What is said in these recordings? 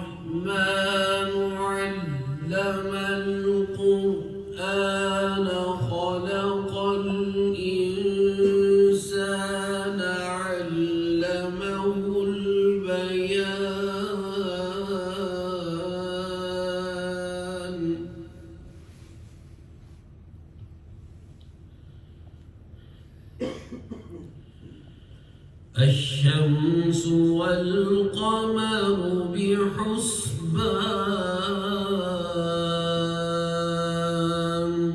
الرحمن علم القرآن خلق الإنسان علمه البيان الشمس والقمر بحسبان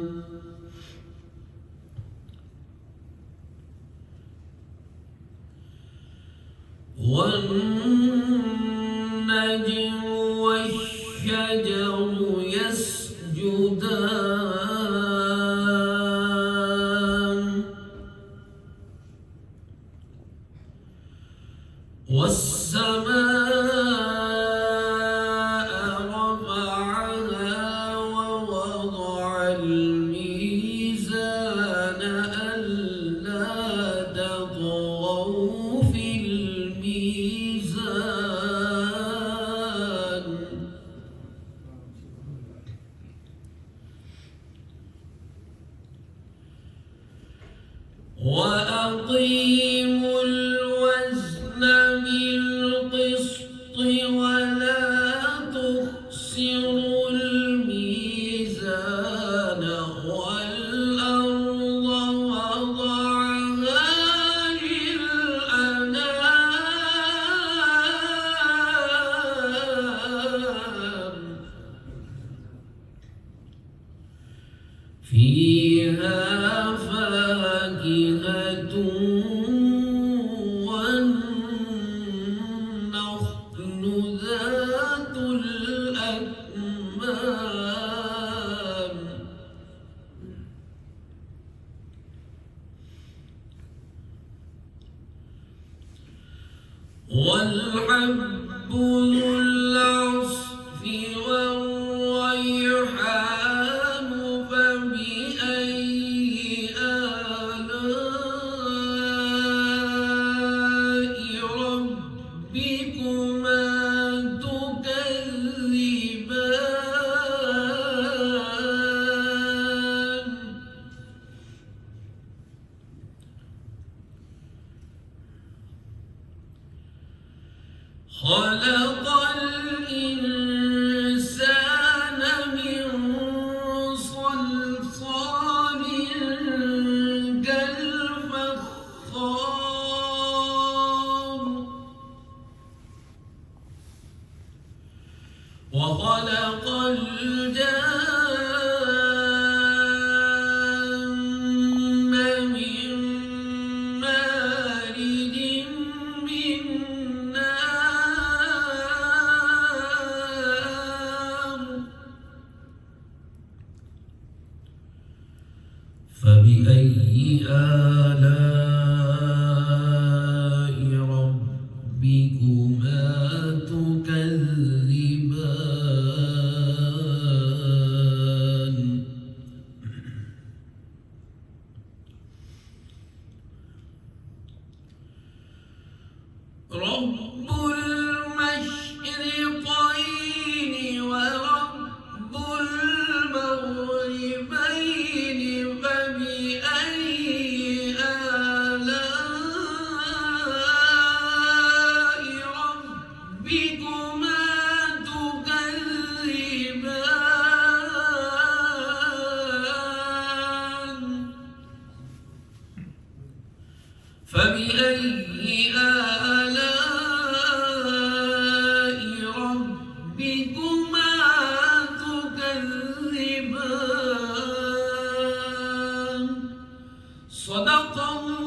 والنجم والشجر يسجدان والسماء رفعها ووضع الميزان ألا تطغوا في الميزان وأقيموا الوزن بالقسط ولا تخسروا الميزان والأرض وضعها للأنام فيها فاكهة والنخل ذات الأكمام والحب ذو العصف والريحان فبأي آلاء ربكما تكذبان خلق الإنسان من صلصال كالفخار وخلق الجن من مارج من نار فبأي آلاء ربكما تكذبان رب المشرقين ورب المغربين فبأي آلاء ربكما تكذبان فبأي آلاء ربكما تكذبان صدق الله